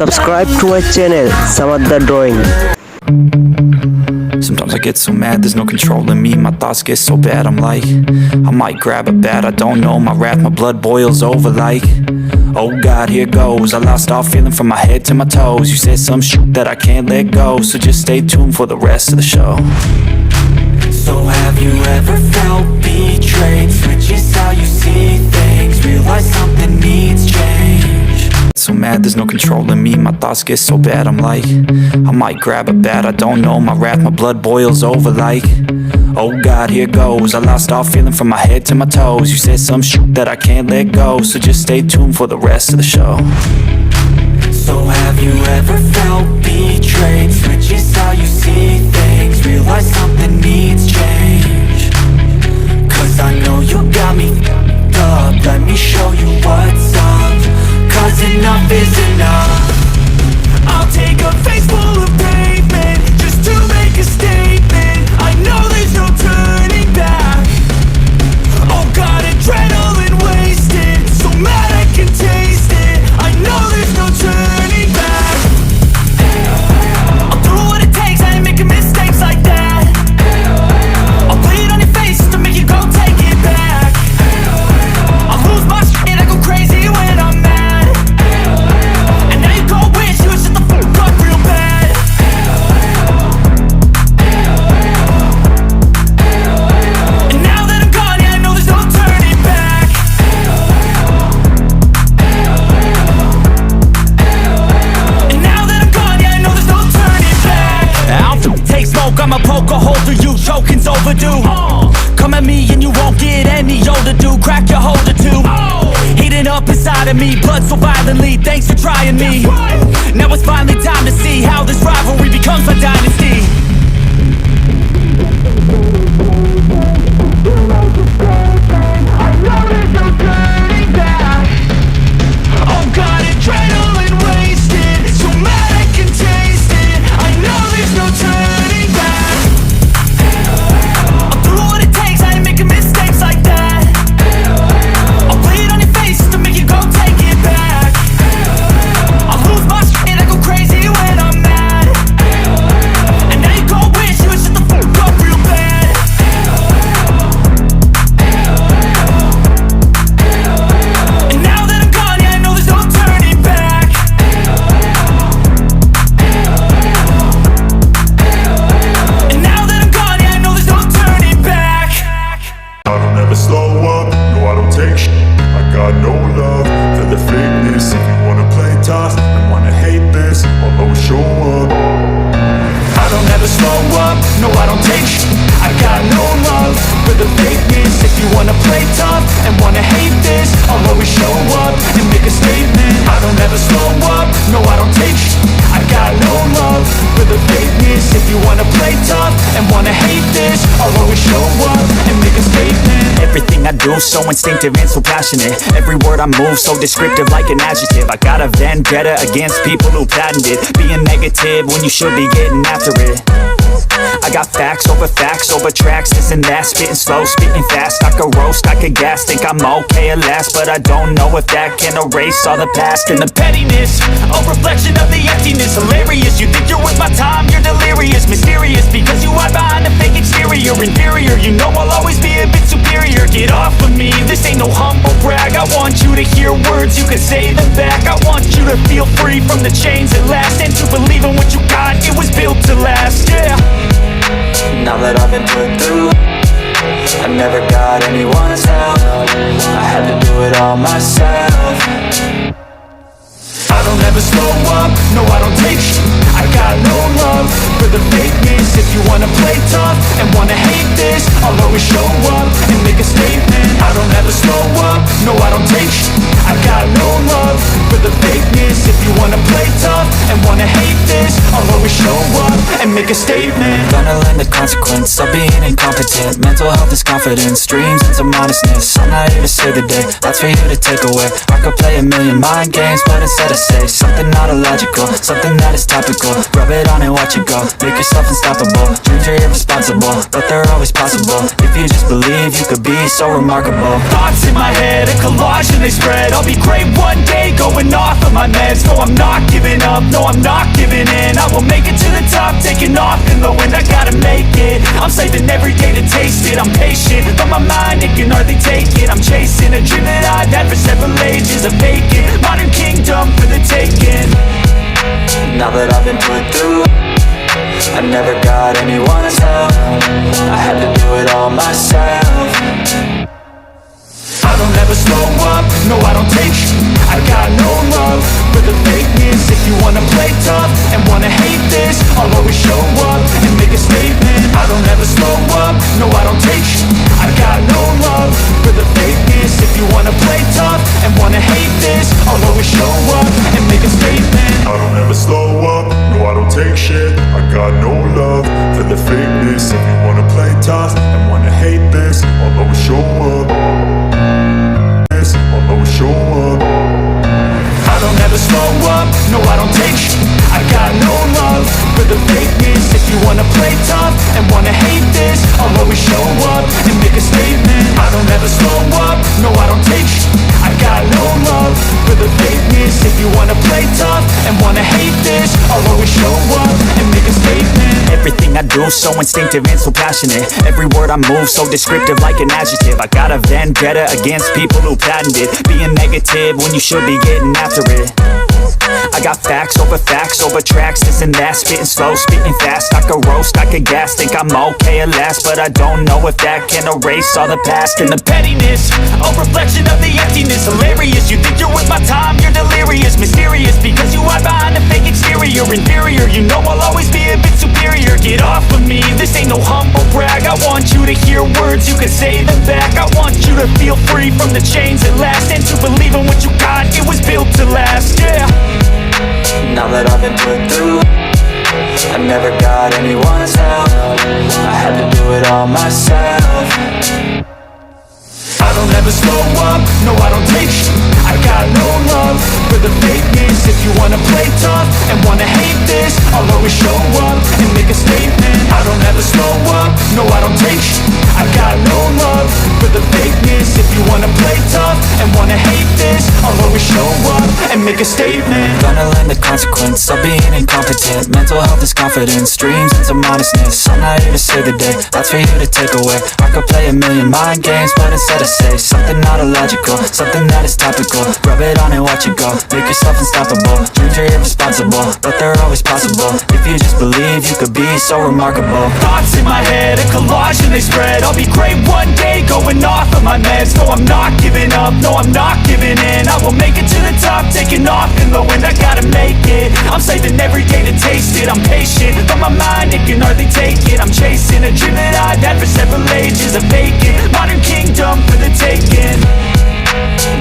Subscribe to my channel, Samadda Drawing. Sometimes I get so mad, there's no controlling me. My thoughts get so bad, I'm like, I might grab a bat, I don't know. My wrath, my blood boils over like, oh God, here goes. I lost all feeling from my head to my toes. You said some shit that I can't let go, so just stay tuned for the rest of the show. So have you ever felt betrayed? Switches how you see things, realize something needs change. So mad, there's no controlling me. My thoughts get so bad, I'm like, I might grab a bat, I don't know. My wrath, my blood boils over like, oh God, here goes. I lost all feeling from my head to my toes. You said some shit that I can't let go, so just stay tuned for the rest of the show. So have you ever felt betrayed? Switches how you see things, realize something needs change. Cause I know you got me f***ed up. Let me show you what's up. Cause enough is enough. I'll take a face full of pavement just to make a statement. I know there's no turning back. Oh God, adrenaline wasted, so mad I can taste it. I know there's no turning back. I'll do what it takes, I ain't making mistakes like that. I'll bleed on your face to make you go take it back. I'll lose my shit, I go crazy when I'm mad. And now you go wish you would shut the fuck up real bad. And now that I'm gone, yeah, I know there's no turning back. And now that I'm gone, yeah, I know there's no turning back. I'll take smoke, I'ma poke a hole through you, choking's overdue. Come at me and you won't get any older, dude. Crack your holder too. Heating up inside of me, blood so violently, thanks for trying me. Now it's finally time to see how this rivalry becomes a dynasty. I know there's no turning back. Oh God, adrenaline wasted, so mad I can taste it. I know there's no turning back. I'll do what it takes, I ain't making mistakes like that. I'll bleed on your face to make you go take it back. I'll lose my shit, I go crazy when I'm mad. And now you go wish you would shut the fuck up real bad. And now that I'm gone, yeah, I know there's no turning back. And now that I'm gone, yeah, I know there's no turning back. I don't ever slow up, no I don't take shit. I got no love for the fakeness. If you wanna play tough and wanna hate this, I'll always show up. I don't ever slow up, no I don't take shit. I got no love for the fakeness. If you wanna play tough and wanna hate this, I'll always show up and make a statement. I don't ever slow up, no I don't take shit. I got no love for the fakeness. If you wanna play tough and wanna hate this, I'll always show up and make a statement. Everything I do so instinctive and so passionate. Every word I move so descriptive like an adjective. I got a vendetta against people who patented being negative when you should be getting after it. I got facts over tracks, this and that. Spitting slow, spitting fast. I could roast, I could gas. Think I'm okay at last, but I don't know if that can erase all the past. And the pettiness, a reflection of the emptiness. Hilarious, you think you're worth my time, you're delirious. Mysterious, because you hide behind a fake exterior. Inferior, you know I'll always be a bit superior. Get off of me, this ain't no humble brag. I want you to hear words, you can say them back. I want you to feel free from the chains at last, and to believe in what you got, it was built to last, yeah. Now that I've been put through, I never got anyone's help. I had to do it all myself. I don't ever slow up, no I don't take shit. I got no love for the fakeness. If you wanna play tough and wanna hate this, I'll always show up and make a statement. I don't ever slow up, no I don't take shit. I got no love for the fakeness. If you wanna play tough and wanna hate this, this, I'll always show up and make a statement. Gonna learn the consequence of being incompetent. Mental health is confidence, dreams into modestness. I'm not here to save the day, that's for you to take away. I could play a million mind games, but instead I say something not illogical, something that is topical. Rub it on and watch it go, make yourself unstoppable. Dreams are irresponsible, but they're always possible. If you just believe, you could be so remarkable. Thoughts in my head, a collage and they spread. I'll be great one day, going off of my meds. No, I'm not giving up, no, I'm not giving in. I will make it to the top, taking off in the wind. I gotta make it, I'm saving every day to taste it. I'm patient, but my mind, it can hardly take it. I'm chasing a dream that I've had for several ages. A vacant, modern kingdom for the taking. Now that I've been put through, I never got anyone's help. I had to do it all myself. I don't ever slow up, no I don't take sh**. I got no love for the fakeness. If you wanna play tough and wanna hate this, I'll always show up and make a statement. I don't ever slow up, no I don't take sh**. I got no love for the fakeness. If you wanna play tough and wanna hate this, I'll always show up and make a statement. I don't ever slow up, no I don't take shit. I got no love for the fakeness. If you wanna play tough and wanna hate this, I'll always show up. I'll always show up. I don't ever slow up, no I don't take sh**. I got no love for the fakeness. If you wanna play tough and wanna hate this, I'll always show up and make a statement. I don't ever slow up, no I don't take sh**. I got no love for the fakeness. If you wanna play tough and wanna hate this, I'll always show up and make a statement. Everything I do so instinctive and so passionate. Every word I move so descriptive like an adjective. I got a vendetta against people who patented being negative when you should be getting after it. I got facts over tracks, this and that. Spitting slow, spitting fast. I could roast, I could gas. Think I'm okay at last, but I don't know if that can erase all the past. And the pettiness, a reflection of the emptiness. Hilarious, you think you're with my time, you're delirious. Mysterious, because you hide behind a fake exterior. Inferior, you know I'll always be a bit superior. Get off of me, this ain't no humble brag. I want you to hear words, you can say them back. I want you to feel free from the chains at last, and to believe in what you got, it was built to last, yeah. Now that I've been put through, I never got anyone's help. I had to do it all myself. I don't ever slow up, no I don't take sh**. I got no love for the fakeness. If you wanna play tough and wanna hate this, I'll always show up and make a statement. I don't ever slow up, no I don't take sh**. I got no love for the fakeness. If you wanna play tough and wanna hate this, I'll always show up and make a statement. Gonna learn the consequence of being incompetent. Mental health is confidence, dreams into modestness. I'm not here to save the day, that's for you to take away. I could play a million mind games, but instead I say something not illogical, something that is topical. Rub it on and watch it go, make yourself unstoppable. Dreams are irresponsible, but they're always possible. If you just believe, you could be so remarkable. Thoughts in my head, a collage and they spread. I'll be great one day, going off of my meds. No, I'm not giving up, no, I'm not giving in. I will make it to the top, taking off in the wind. I gotta make it, I'm saving every day to taste it. I'm patient, but my mind, it can hardly take it. I'm chasing a dream that I've had for several ages. A vacant, modern kingdom for the taking.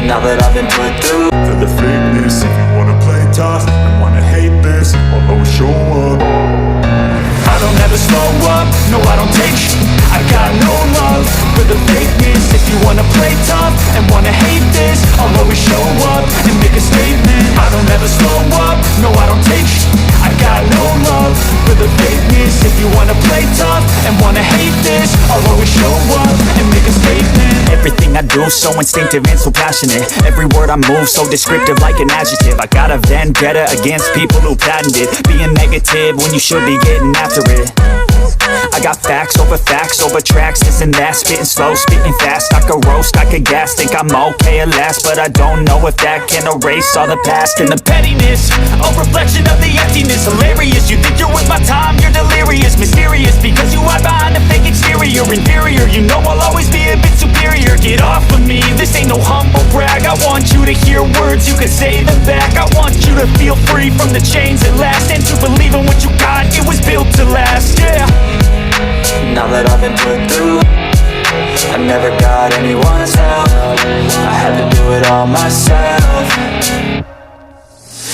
Now that I've been put through, For the fakeness, if you wanna play tough and wanna hate this, I'll always show up. I don't ever slow up, no I don't take sh**. I got no love for the fakeness. If you wanna play tough and wanna hate this, I'll always show up and make a statement. I don't ever slow up, no I don't take sh**. I got no love for the fakeness. If you wanna play tough and wanna hate this, I'll always show up and make a statement. everything I do so instinctive and so passionate. Every word I move so descriptive like an adjective. I got a vendetta against people who patented being negative when you should be getting after it. I got facts over tracks, this and that. Spitting slow, spitting fast. I could roast, I could gas. Think I'm okay at last, but I don't know if that can erase all the past. And the pettiness, a reflection of the emptiness. Hilarious, you think you're with my time, you're delirious. Mysterious, because you hide behind a fake exterior. Inferior, you know I'll always be a bit superior. Get off of me, this ain't no humble brag. I want you to hear words, you can say them back. I want you to feel free from the chains at last, and to believe in what you got, it was built to last, yeah. Now that I've been put through, I never got anyone's help. I had to do it all myself.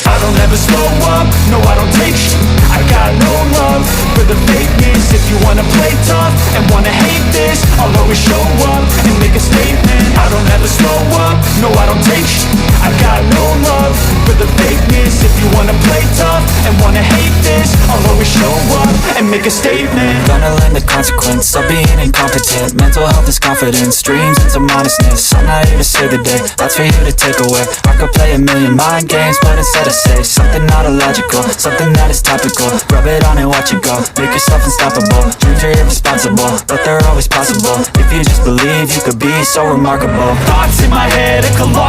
I don't ever slow up, no I don't take shit. I got no love for the fakeness. If you wanna play tough and wanna hate this, I'll always show up and make a statement. I don't ever slow up, no I don't take sh**. I got no love for the fakeness. If you wanna play tough and wanna hate this, I'll always show up and make a statement. Gonna learn the consequence of being incompetent. Mental health is confidence, dreams into modestness. I'm not here to save the day, that's for you to take away. I could play a million mind games, but instead I say something not illogical, something that is topical. Rub it on and watch it go, make yourself unstoppable. Dreams are irresponsible, but they're always possible. If you just believe, you could be so remarkable. Thoughts in my head, a collage